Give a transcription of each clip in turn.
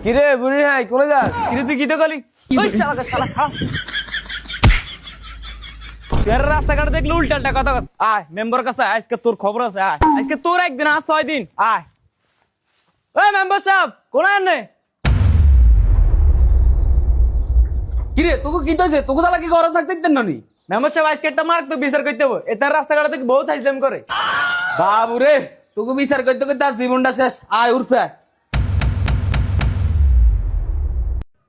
কিরে বুড়ি নাই কোনে যাস? কিরে তুই কিতে গলি? ওই শালা শালা খা। তের রাস্তাঘাট দেখলে উল্টালটা কথা কস। আয় মেম্বার কাছে আজকে তোর খবর আছে আয়। আজকে তোর একদিন আজ 6 দিন আয়। ওই মেম্বার সাহেব কোন আনে? কিরে তোকে কি হইছে? তোকে শালা কি ঘরে থাকতে দিতেন না নি? মেম্বার সাহেব আজকে একটা মার্ক তো বিচার করতে হবে। এটার রাস্তাঘাট থেকে বহুত হাইজলাম করে। বাবু রে তোকে বিচার করতে করতে আর জীবনটা শেষ। আয় উঠফে।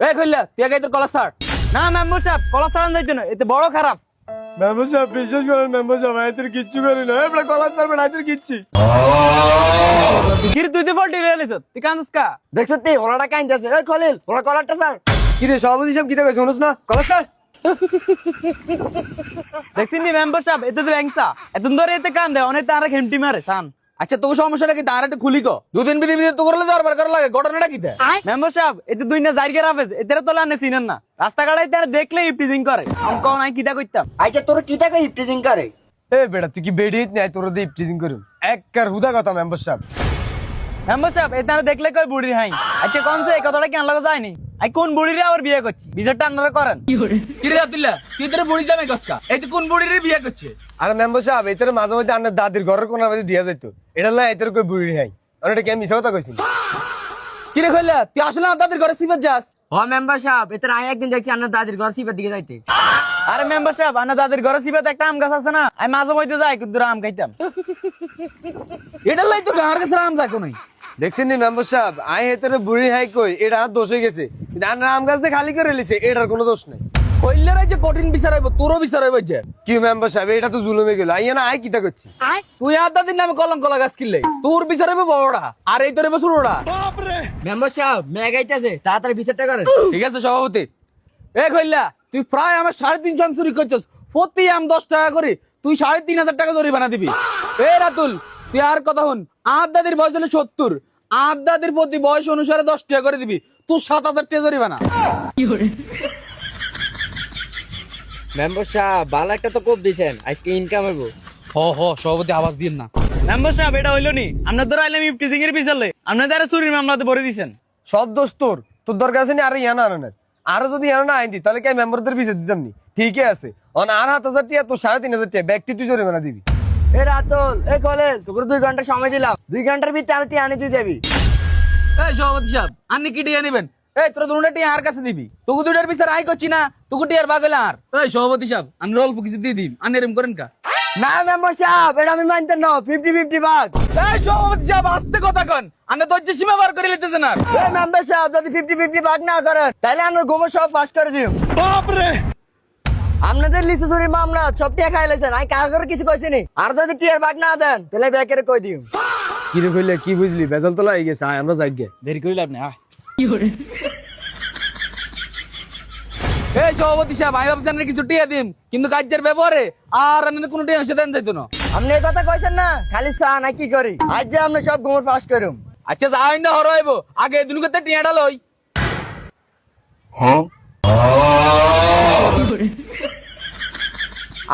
এই কইলা তুই আগে তোর কলার ছাড়। না মেম্বার সাহেব কলা চালান যাইতো না এতে বড় খারাপ। মেম্বার সাহেব বিশ্বাস করেন মেম্বার সাহেব আইতের কিচ্ছু করি না এবার কলার ছাড়বেন আইতের কিচ্ছি কিরে তুই তো ফল্টি রিয়েলিস তুই কান্দস কা? দেখছ তুই ওলাটা কাইন্দাছে এই খলিল ওলা কলারটা স্যার কিরে সভাপতি সাহেব কিটা কইছ শুনছ না কলার ছাড় দেখছিস নি মেম্বার সাহেব এতে তো ব্যাংসা এতন ধরে এতে কান্দে অনেক তারা ঘেমটি মারে সান। আচ্ছা তোকে সমস্যাটা কি? তার একটা খুলি কো দুদিন বিধি তো করলে দরবার করা লাগে ঘটনাটা কি? মেম্বার সাহেব এতে দুই না জায়গা রাফেস এতে তো লানে চিনেন না রাস্তাঘাটে তারা দেখলে ইপটিজিং করে আমি কোন নাই কিটা কইতাম। আচ্ছা তোর কি টাকা হিপটিজিং করে এ বেটা তুই কি বেডিত নাই তোর দিয়ে টিজিং করুম একবার হুদা কথা মেম্বার সাহেব মেম্বার সাহেব এতে দেখলে কই বুড়ির হাই। আচ্ছা কোন সে এই কথাটা কেন লাগা যায়নি? আই কোন বুড়িরে আবার বিয়ে করছি বিচারটা আপনারা করেন। কিরে আব্দুল্লাহ তুই তোর বুড়ি জামাই কসকা এই তো কোন বুড়িরে বিয়ে করছে? আরে মেম্বার সাহেব এটার মাঝে মাঝে আন্নার দাদির ঘরের কোনার মাঝে দিয়া যাইতো এটা লাই এটার কই বুড়ি নাই আর এটা কি আমি মিছা কথা কইছি? কিরে কইলা তুই আসলে আপনাদের ঘরে সিবাত যাস? ও মেম্বার সাহেব এতে আমি একদিন দেখছি আপনার দাদির ঘর সিপার দিকে যাইতে আরে মেম্বার সাহেব আনা দাদের ঘরে সিবাতে একটা আম গাছ আছে না আমি মাঝে মধ্যে যাই কুদুরা আম খাইতাম। এটা লাই তো গাঁর কাছে আম যাকো নাই। দেখছেন নি মেম্বার সাহেব আই এটার বুড়ি হাই কই এটা আর দোষ হয়ে গেছে কিন্তু আন্নার আম গাছ দিয়ে খালি করে লিছে এটার কোনো দোষ নাই। কইলে রাই যে কঠিন বিচার হইব তোরও বিচার হইব যে কি মেম্বার সাহেব এটা তো জুলুমে গেল আইয়া না আই কিটা করছি তুই আর দাদির নামে কলঙ্ক লাগাস কিনলে তোর বিচার হইব বড়টা আর এই তোর হইব ছোটটা। মেম্বার সাহেব মেঘ আইতাছে তাড়াতাড়ি বিচারটা করেন। ঠিক আছে সভাপতি। এ কইলা তুই প্রায় আমার 350 আম চুরি করছস প্রতি আম 10 টাকা করে তুই 3,500 টাকা জরিমানা দিবি। এ রাতুল তুই আর কথা হন আর দাদির বয়স হলো 70 আর দাদির প্রতি বয়স অনুসারে 10 টাকা করে দিবি তুই 7,000 টাকা জরিমানা। মেম্বার সাহেব ভালো একটা তো কোপ দিছেন আজকে ইনকাম হইব। সভাপতি আওয়াজ দিন না। মেম্বার সাহেব এটা হইলো নি আপনার ধরে আইলাম ইপটিজিং এর বিচারলে আপনার দ্বারা চুরির মামলাতে ভরে দিছেন। সব দোষ তোর তোর দরকার আছে নি আরো ইয়ানা আনানের আরো যদি ইয়ানা আইন দি তাহলে কি মেম্বারদের বিচার দিতাম নি ঠিকই আছে অন আর 7,000 টাকা তোর 3,500 টাকা ব্যক্তি তুই জরিমানা দিবি। এ রাতুল এ খলিল তোকে 2 ঘন্টা সময় দিলাম 2 ঘন্টার ভিতরে আমি আনি তুই যাবি। এই সভাপতি সাহেব আপনি কি টিয়া নেবেন? এই তোরা দুটা টিয়া আর কাছে দিবি তোকে দুটার বিচার আই করছি না তোকে টিয়ার বাগলে আর। এই সভাপতি সাহেব আমি অল্প কিছু দিয়ে দিম আনি এরম করেন কা? না মেম্বার সাহেব এটা আমি মানতে না 50-50 ভাগ। এই সভাপতি সাহেব আস্তে কথা কন আপনি ধৈর্য সীমা বার করে লিতেছেন আর। এই মেম্বার সাহেব যদি 50-50 ভাগ না করেন তাহলে আমরা গোমর সব পাস করে দিও। বাপ রে আপনাদের লিসু চুরি মামলা সব টিয়া খাই লাইছেন আমি কাজ করে কিছু কইছি নি আর যদি টিয়ার ভাগ না দেন তাহলে ব্যাকেরে কই দিও। কি রে কইলে কি বুঝলি বেজাল তোলা হয়ে গেছে আয় আমরা যাই গে। দেরি করিলে আপনি আয়। এই সভাপতি সাহেব আমি ভাবছি আপনার কিছু টিয়া দিম কিন্তু কাজের ব্যবহারে আর আপনার কোনো টিয়া এসে দেন যাইতো না। আপনি এই কথা কইছেন না খালি চা না কি করি আজ যে আমরা সব গোমর পাস করুম। আচ্ছা যাই না হর হইব আগে দিন করতে টিয়াটা লই।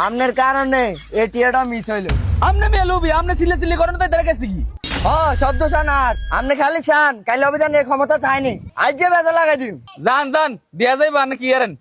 আপনার কারণে এই টিয়াটা মিস হইলো। আপনি মেলুবি আপনি সিলে সিলে করেন তাই তার কাছে কি? হ্যাঁ শব্দ শানার আপনি খালি চান কাইলে অভিযান এর ক্ষমতা থাইনি আজ যে বেজা লাগাই দিম। জান জান দিয়া যাইবা না কি আরেন।